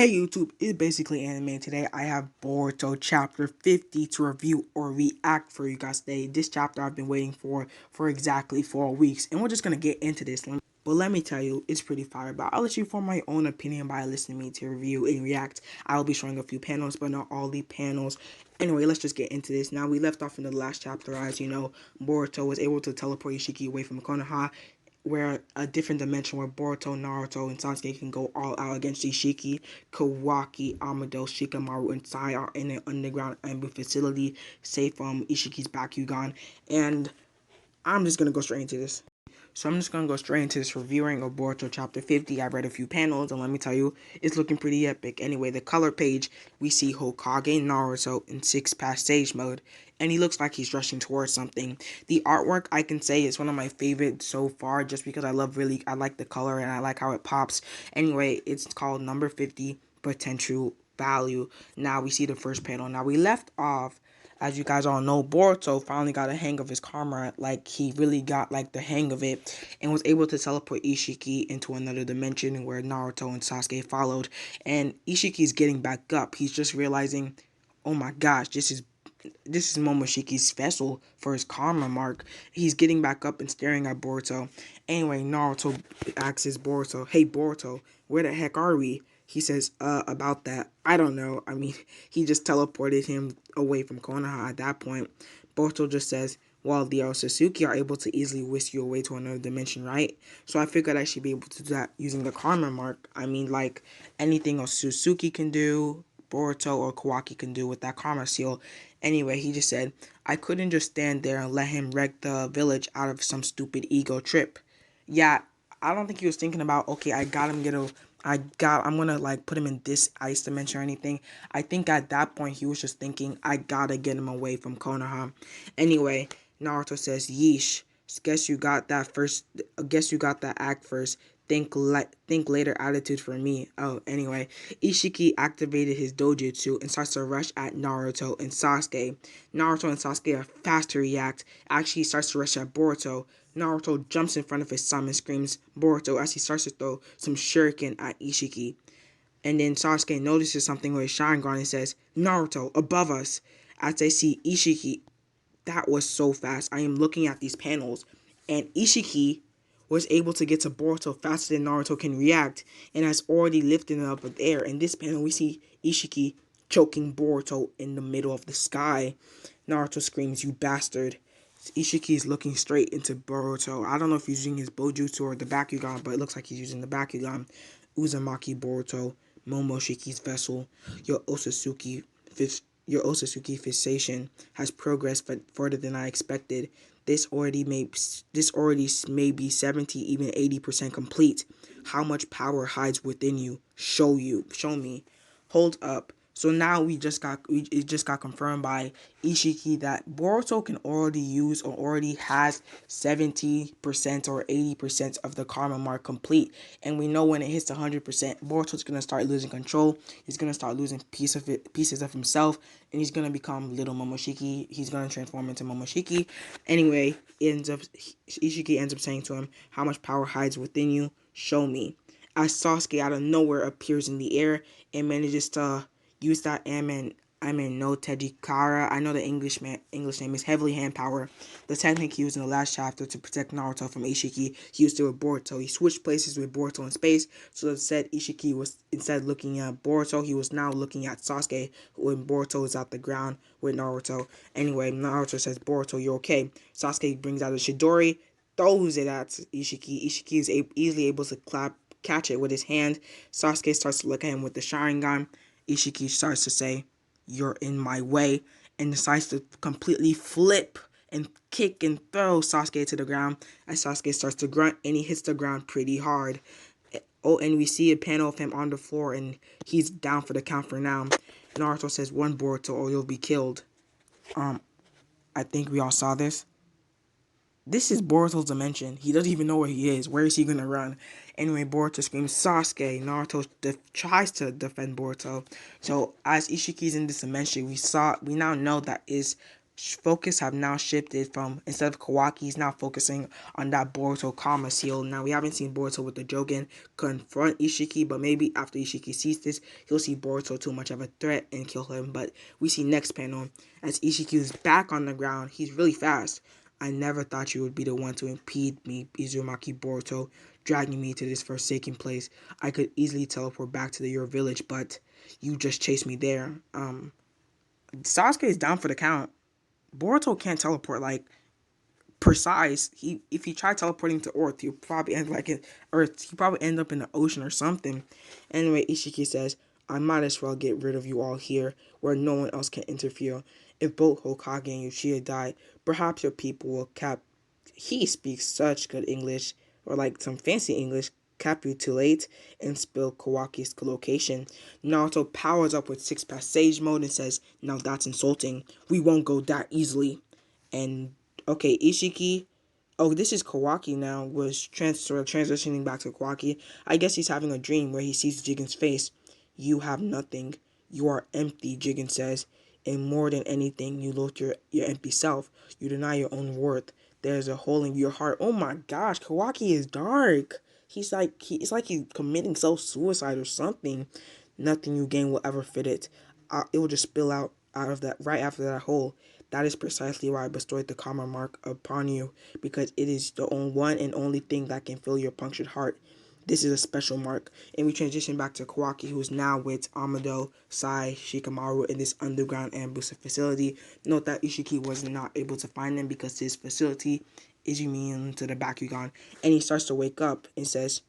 Hey YouTube, it's basically anime. Today I have Boruto Chapter 50 to review or react for you guys today. This chapter I've been waiting for exactly 4 weeks, and we're just gonna get into this. But let me tell you, it's pretty fire. But I'll let you form my own opinion by listening to me to review and react. I will be showing a few panels, but not all the panels. Anyway, let's just get into this. Now, we left off in the last chapter. As you know, Boruto was able to teleport Ishiki away from Konoha, where a different dimension where Boruto, Naruto, and Sasuke can go all out against Ishiki. Kawaki, Amado, Shikamaru, and Sai are in an underground ambush facility safe from Ishiki's Bakugan. And I'm just gonna go straight into this. So I'm just going to go straight into this reviewing of Boruto Chapter 50. I read a few panels, and let me tell you, it's looking pretty epic. Anyway, the color page, we see Hokage Naruto in 6 past stage mode, and he looks like he's rushing towards something. The artwork, I can say, is one of my favorites so far, just because I like the color, and I like how it pops. Anyway, it's called Number 50, Potential Value. Now, we see the first panel. Now, we left off, as you guys all know, Boruto finally got a hang of his karma. Like, he really got, like, the hang of it and was able to teleport Ishiki into another dimension where Naruto and Sasuke followed. And Ishiki's getting back up. He's just realizing, oh my gosh, this is Momoshiki's vessel for his karma mark. He's getting back up and staring at Boruto. Anyway, Naruto asks Boruto, hey Boruto, where the heck are we? He says, about that, I don't know. I mean, he just teleported him away from Konoha at that point. Boruto just says, well, the otsutsuki are able to easily whisk you away to another dimension, right? So I figured I should be able to do that using the karma mark. I mean, like, anything otsutsuki can do, Boruto or Kawaki can do with that karma seal. Anyway, he just said, I couldn't just stand there and let him wreck the village out of some stupid ego trip. Yeah, I don't think he was thinking about, okay, I'm gonna like put him in this ice dimension or anything. I think at that point he was just thinking, I gotta get him away from Konoha. Anyway, Naruto says, yeesh, guess you got that act first. Think later attitude for me. Oh, anyway, Ishiki activated his dojutsu and starts to rush at Naruto and Sasuke. Naruto and Sasuke are fast to react. Actually, he starts to rush at Boruto. Naruto jumps in front of his son and screams Boruto as he starts to throw some shuriken at Ishiki. And then Sasuke notices something with his Sharingan and says, Naruto, above us. As they see Ishiki, that was so fast. I am looking at these panels, and Ishiki was able to get to Boruto faster than Naruto can react, and has already lifted him up in the air. In this panel, we see Ishiki choking Boruto in the middle of the sky. Naruto screams, you bastard. Ishiki is looking straight into Boruto. I don't know if he's using his Bojutsu or the Bakugan, but it looks like he's using the Bakugan. Uzumaki Boruto, Momoshiki's vessel, your Otsutsuki fixation has progressed further than I expected. This already may be 70, even 80% complete. How much power hides within you? Show me. Hold up. So now it just got confirmed by Ishiki that Boruto can already use or already has 70% or 80% of the karma mark complete. And we know when it hits 100%, Boruto's gonna start losing control. He's gonna start losing pieces of himself, and he's gonna become little Momoshiki. He's gonna transform into Momoshiki. Anyway, Ishiki ends up saying to him, how much power hides within you? Show me. As Sasuke out of nowhere appears in the air and manages to use that no Tejikara. I know the English name is Heavily Hand Power. The technique he used in the last chapter to protect Naruto from Ishiki, he used it with Boruto. He switched places with Boruto in space, so instead Ishiki was looking at Boruto, he was now looking at Sasuke when Boruto was at the ground with Naruto. Anyway, Naruto says, Boruto, you're okay. Sasuke brings out a Chidori, throws it at Ishiki. Ishiki is easily able to catch it with his hand. Sasuke starts to look at him with the Sharingan. Ishiki starts to say, you're in my way, and decides to completely flip and kick and throw Sasuke to the ground as Sasuke starts to grunt, and he hits the ground pretty hard. Oh, and we see a panel of him on the floor, and he's down for the count for now. Naruto says, one Boruto or you'll be killed. I think we all saw this. This is Boruto's dimension. He doesn't even know where he is. Where is he gonna run? Anyway, Boruto screams, Sasuke. Naruto tries to defend Boruto. So as Ishiki's in this dimension, we now know that is focus have now shifted from, instead of Kawaki, he's now focusing on that Boruto karma seal. Now we haven't seen Boruto with the Jogen confront Ishiki, but maybe after Ishiki sees this, he'll see Boruto too much of a threat and kill him. But we see next panel as Ishiki is back on the ground. He's really fast. I never thought you would be the one to impede me, Izumaki Boruto, dragging me to this forsaken place. I could easily teleport back to your village, but you just chased me there. Sasuke is down for the count. Boruto can't teleport like precise. If he tried teleporting to Earth, he'll probably end like in Earth. He probably end up in the ocean or something. Anyway, Ishiki says, I might as well get rid of you all here, where no one else can interfere. If both Hokage and Uchiha die, perhaps your people will cap. He speaks such good English, or like some fancy English. Capitulate and spill Kawaki's location. Naruto powers up with 6 Sage mode and says, now that's insulting. We won't go that easily. And okay, Ishiki. Oh, this is Kawaki now. Was transitioning back to Kawaki. I guess he's having a dream where he sees Jigen's face. You have nothing. You are empty, Jigen says. And more than anything, you loathe your empty self. You deny your own worth. There's a hole in your heart. Oh my gosh, Kawaki is dark. It's like he's committing self-suicide or something. Nothing you gain will ever fit it. It will just spill out of that right after that hole. That is precisely why I bestowed the karma mark upon you, because it is the one and only thing that can fill your punctured heart. This is a special mark. And we transition back to Kawaki, who is now with Amado, Sai, Shikamaru in this underground ambush facility. Note that Ishiki was not able to find them because his facility is immune to the Bakugan. And he starts to wake up and says,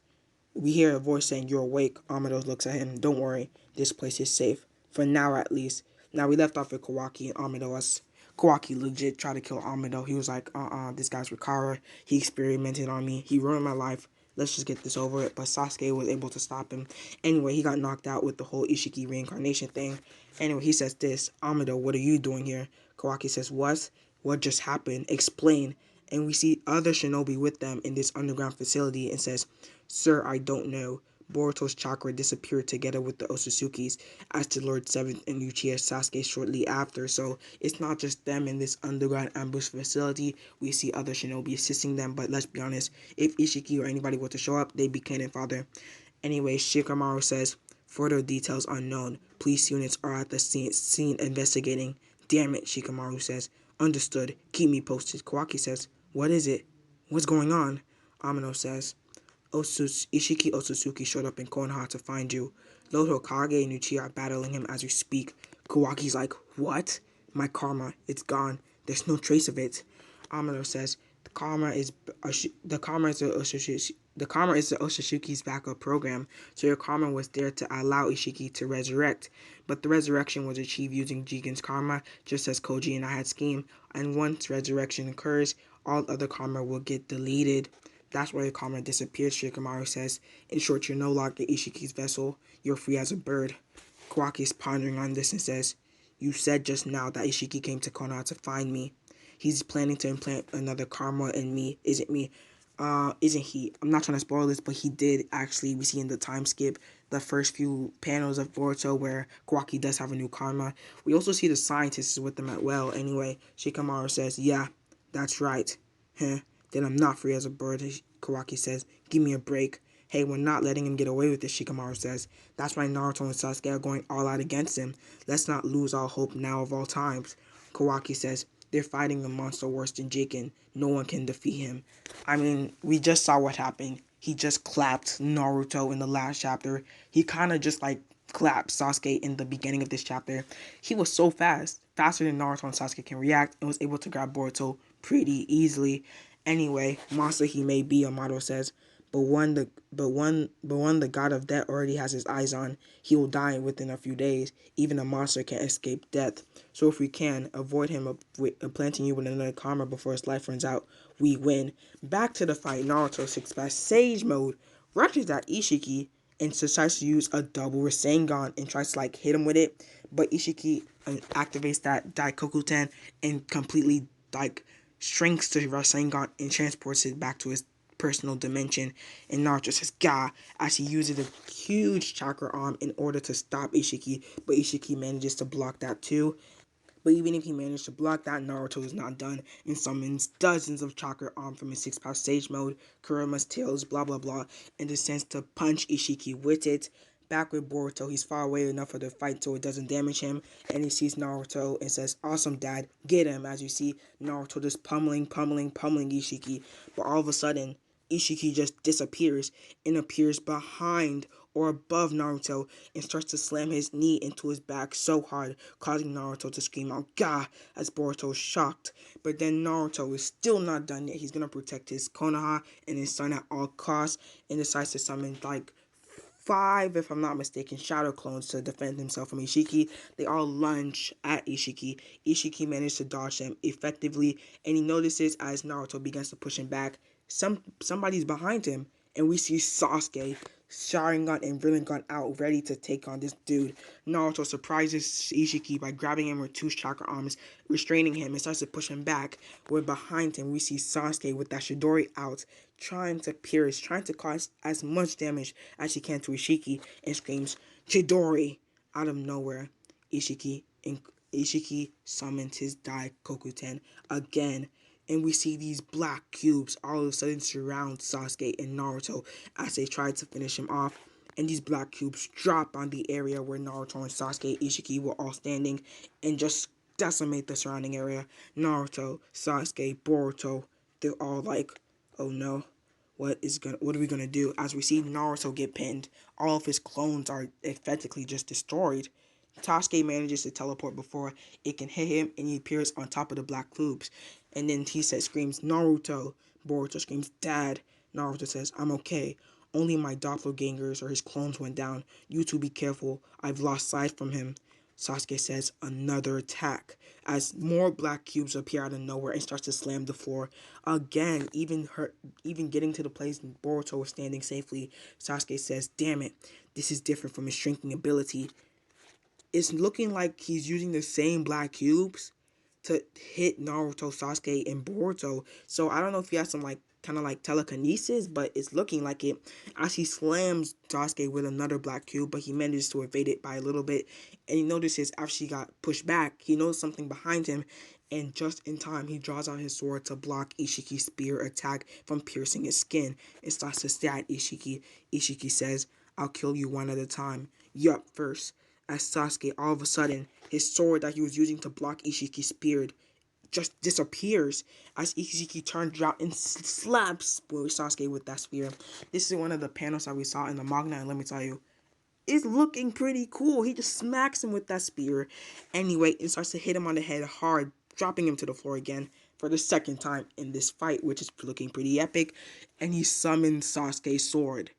we hear a voice saying, you're awake. Amado looks at him. Don't worry. This place is safe. For now, at least. Now, we left off with Kawaki and Amado. As Kawaki legit tried to kill Amado. He was like, this guy's Rikara. He experimented on me. He ruined my life. Let's just get this over it. But Sasuke was able to stop him. Anyway, he got knocked out with the whole Ishiki reincarnation thing. Anyway, he says this. Amado, what are you doing here? Kawaki says, what? What just happened? Explain. And we see other shinobi with them in this underground facility and says, Sir, I don't know. Boruto's chakra disappeared together with the Otsutsukis, as did Lord Seventh and Uchiha Sasuke shortly after. So it's not just them in this underground ambush facility. We see other shinobi assisting them, but let's be honest, if Ishiki or anybody were to show up, they'd be cannon fodder. Anyway, Shikamaru says, further details unknown. Police units are at the scene investigating. Damn it, Shikamaru says. Understood. Keep me posted. Kawaki says, what is it? What's going on? Amano says, Ishiki Otsutsuki showed up in Konoha to find you. Lord Hokage and Uchiha are battling him as we speak. Kawaki's like, what? My karma, it's gone. There's no trace of it. Amano says, the karma is the Otsutsuki's backup program, so your karma was there to allow Ishiki to resurrect. But the resurrection was achieved using Jigen's karma, just as Koji and I had schemed, and once resurrection occurs, all other karma will get deleted. That's why your karma disappeared, Shikamaru says. In short, you're no longer Ishiki's vessel. You're free as a bird. Kawaki is pondering on this and says, you said just now that Ishiki came to Konoha to find me. He's planning to implant another karma in me, isn't he? I'm not trying to spoil this, but he did actually. We see in the time skip the first few panels of Boruto where Kawaki does have a new karma. We also see the scientists with them as well. Anyway, Shikamaru says, yeah, that's right. Huh. Then I'm not free as a bird, Kawaki says. Give me a break. Hey, we're not letting him get away with this, Shikamaru says. That's why Naruto and Sasuke are going all out against him. Let's not lose all hope now of all times. Kawaki says, they're fighting a monster worse than Jigen. No one can defeat him. I mean, we just saw what happened. He just clapped Naruto in the last chapter. He kind of just like clapped Sasuke in the beginning of this chapter. He was so fast, faster than Naruto and Sasuke can react, and was able to grab Boruto pretty easily. Anyway, monster he may be, Amado says, but one the god of death already has his eyes on. He will die within a few days. Even a monster can't escape death. So if we can avoid him planting you with another karma before his life runs out, we win. Back to the fight. Naruto 6 Sage mode rushes at Ishiki and decides to use a double Rasengan and tries to like hit him with it, but Ishiki activates that Daikokuten and completely like shrinks the Rasengan and transports it back to his personal dimension. And Naruto says "Gah" as he uses a huge chakra arm in order to stop Ishiki, but Ishiki manages to block that too. But even if he managed to block that, Naruto is not done and summons dozens of chakra armed from his 6-power stage mode, Kurama's tails, blah blah blah, and descends to punch Ishiki with it. Back with Boruto, he's far away enough for the fight so it doesn't damage him, and he sees Naruto and says, "Awesome, Dad, get him." As you see Naruto just pummeling Ishiki, but all of a sudden Ishiki just disappears and appears behind or above Naruto and starts to slam his knee into his back so hard, causing Naruto to scream out "Gah!" as Boruto is shocked. But then Naruto is still not done yet. He's gonna protect his Konoha and his son at all costs and decides to summon like 5, if I'm not mistaken, shadow clones to defend himself from Ishiki. They all lunge at Ishiki. Ishiki manages to dodge them effectively, and he notices as Naruto begins to push him back, somebody's behind him, and we see Sasuke, Sharingan and Rinnegan out, ready to take on this dude. Naruto surprises Ishiki by grabbing him with 2 chakra arms, restraining him, and starts to push him back. Where behind him, we see Sasuke with that Chidori out, trying to pierce, trying to cause as much damage as he can to Ishiki, and screams, "Chidori!" Out of nowhere, Ishiki summons his Daikokuten again, and we see these black cubes all of a sudden surround Sasuke and Naruto as they try to finish him off. And these black cubes drop on the area where Naruto and Sasuke and Ishiki were all standing and just decimate the surrounding area. Naruto, Sasuke, Boruto, they're all like, "Oh no, what are we gonna do?" As we see Naruto get pinned, all of his clones are effectively just destroyed. Sasuke manages to teleport before it can hit him, and he appears on top of the black cubes. And then he screams, "Naruto!" Boruto screams, "Dad!" Naruto says, "I'm okay. Only my doppelgangers or his clones went down. You two be careful. I've lost sight from him." Sasuke says, "Another attack," as more black cubes appear out of nowhere and starts to slam the floor. Again, even getting to the place Boruto was standing safely, Sasuke says, "Damn it, this is different from his shrinking ability." It's looking like he's using the same black cubes to hit Naruto, Sasuke, and Boruto. So I don't know if he has some like kind of like telekinesis, but it's looking like it as he slams Sasuke with another black cube, but he manages to evade it by a little bit. And he notices after he got pushed back, he knows something behind him, and just in time he draws out his sword to block Ishiki's spear attack from piercing his skin and starts to stab Ishiki. Ishiki says, "I'll kill you one at a time. Yup, first." As Sasuke, all of a sudden, his sword that he was using to block Ishiki's spear just disappears as Ishiki turns around and slaps Sasuke with that spear. This is one of the panels that we saw in the manga, and let me tell you, it's looking pretty cool. He just smacks him with that spear. Anyway, and starts to hit him on the head hard, dropping him to the floor again for the second time in this fight, which is looking pretty epic. And he summons Sasuke's sword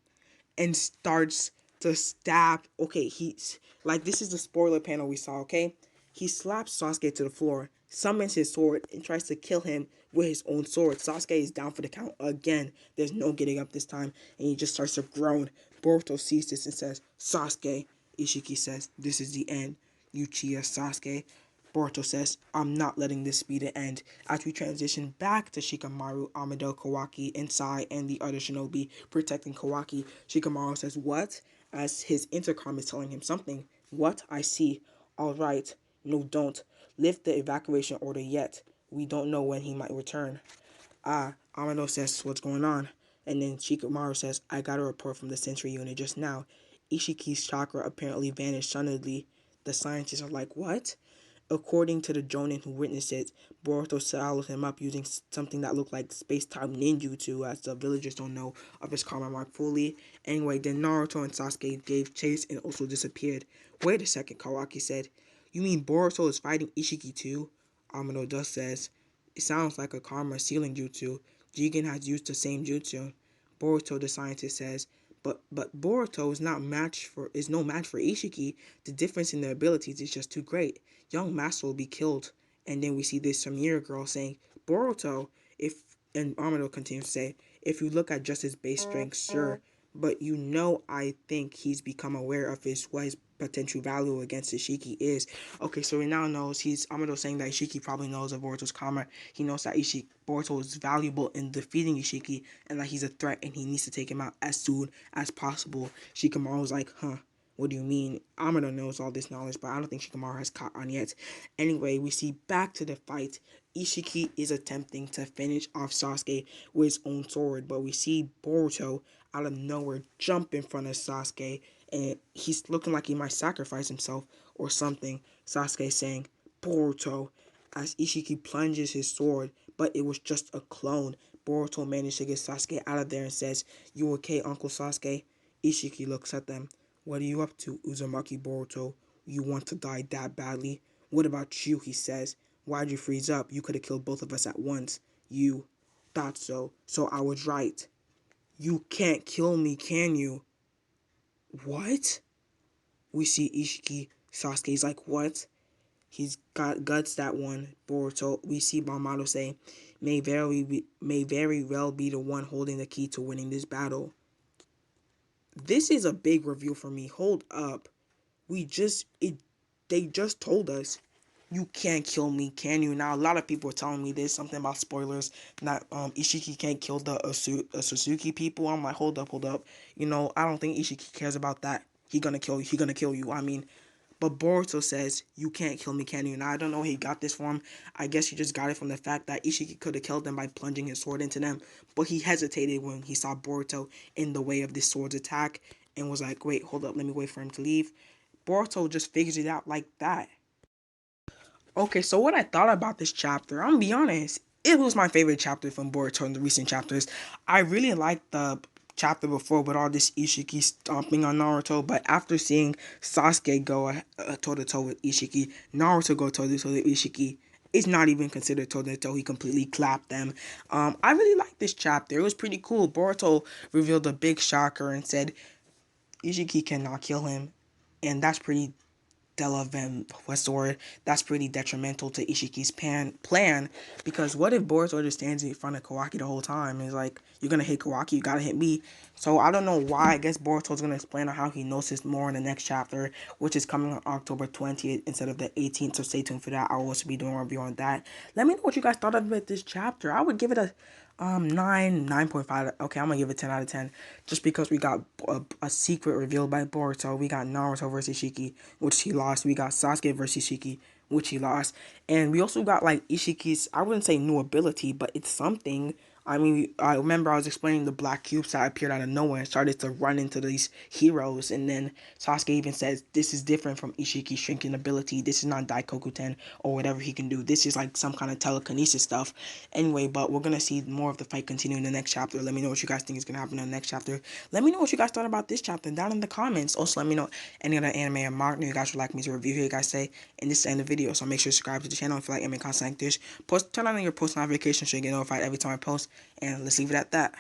and starts to stab. Okay, he's like, this is the spoiler panel we saw. Okay, he slaps Sasuke to the floor, summons his sword, and tries to kill him with his own sword. Sasuke is down for the count again. There's no getting up this time, and he just starts to groan. Boruto sees this and says, "Sasuke." Ishiki says, "This is the end. Uchiha Sasuke." Boruto says, "I'm not letting this be the end." As we transition back to Shikamaru, Amado, Kawaki, and Sai, and the other shinobi protecting Kawaki, Shikamaru says, "What?" As his intercom is telling him something. "What? I see. All right. No, don't. Lift the evacuation order yet. We don't know when he might return." Amado says, "What's going on?" And then Shikamaru says, "I got a report from the Sentry unit just now. Ishiki's chakra apparently vanished suddenly." The scientists are like, "What?" According to the Jonin who witnessed it, Boruto followed him up using something that looked like space-time ninjutsu, as the villagers don't know of his karma mark fully. Anyway, then Naruto and Sasuke gave chase and also disappeared. "Wait a second," Kawaki said. "You mean Boruto is fighting Ishiki too?" Amado thus says, "It sounds like a karma sealing jutsu. Jigen has used the same jutsu." Boruto, the scientist, says, But Boruto is no match for Ishiki. The difference in their abilities is just too great. Young master will be killed." And then we see this Samira girl saying, "Boruto, if," and Amado continues to say, "if you look at just his base strength, sure. But I think he's become aware of what his potential value against Ishiki is." Okay, so he now knows, Amado saying that Ishiki probably knows of Boruto's karma. He knows that Boruto is valuable in defeating Ishiki and that he's a threat and he needs to take him out as soon as possible. Shikamaru's like, "Huh, What do you mean? Amado knows all this knowledge, but I don't think Shikamaru has caught on yet. Anyway, we see back to the fight. Ishiki is attempting to finish off Sasuke with his own sword, but we see Boruto out of nowhere jump in front of Sasuke, and he's looking like he might sacrifice himself or something. Sasuke saying, Boruto, as Ishiki plunges his sword, but it was just a clone. Boruto managed to get Sasuke out of there and says, "You okay, Uncle Sasuke?" Ishiki looks at them. "What are you up to, Uzumaki Boruto? You want to die that badly? What about you?" he says. "Why'd you freeze up? You could have killed both of us at once." "You thought so. So I was right." "You can't kill me, can you?" "What?" We see Ishiki. Sasuke's like, "What?" He's got guts that one, Boruto. We see Amado say, may very well be the one holding the key to winning this battle. This is a big reveal for me. Hold up. They just told us you can't kill me, can you? Now a lot of people are telling me this, something about spoilers, that Ishiki can't kill the Otsutsuki people. I'm like, hold up. I don't think Ishiki cares about that. He gonna kill you. I mean, but Boruto says, you can't kill me, can you? Now, I don't know where he got this from. I guess he just got it from the fact that Ishiki could have killed them by plunging his sword into them. But he hesitated when he saw Boruto in the way of this sword's attack and was like, wait, hold up, let me wait for him to leave. Boruto just figures it out like that. Okay, so what I thought about this chapter, I'm gonna be honest, it was my favorite chapter from Boruto in the recent chapters. I really liked the chapter before with all this Ishiki stomping on Naruto, but after seeing Sasuke go toe to toe with Ishiki, Naruto go toe to toe with Ishiki, it's not even considered toe to toe. He completely clapped them. I really liked this chapter. It was pretty cool. Boruto revealed a big shocker and said Ishiki cannot kill him, and that's pretty what's the word? That's pretty detrimental to Ishiki's plan, because what if Boruto just stands in front of Kawaki the whole time and is like, you're gonna hit Kawaki, you gotta hit me. So I don't know why. I guess Boruto's gonna explain on how he knows this more in the next chapter, which is coming on October 20th instead of the 18th, so stay tuned for that. I will also be doing a review on that. Let me know what you guys thought of it this chapter. I would give it a 9.5. Okay, I'm gonna give it 10 out of 10, just because we got a secret revealed by Boruto. We got Naruto versus Ishiki, which he lost. We got Sasuke versus Ishiki, which he lost, and we also got like Ishiki's, I wouldn't say new ability, but it's something. I mean, I remember I was explaining the black cubes that appeared out of nowhere and started to run into these heroes, and then Sasuke even says this is different from Ishiki's shrinking ability. This is not Daikokuten or whatever he can do. This is like some kind of telekinesis stuff. Anyway, but we're gonna see more of the fight continue in the next chapter. Let me know what you guys think is gonna happen in the next chapter. Let me know what you guys thought about this chapter down in the comments. Also, let me know any other anime or manga you guys would like me to review here, you guys say. And this is the end of the video, so make sure to subscribe to the channel if you like anime content like this. Turn on your post notifications so you get notified every time I post. And let's leave it at that.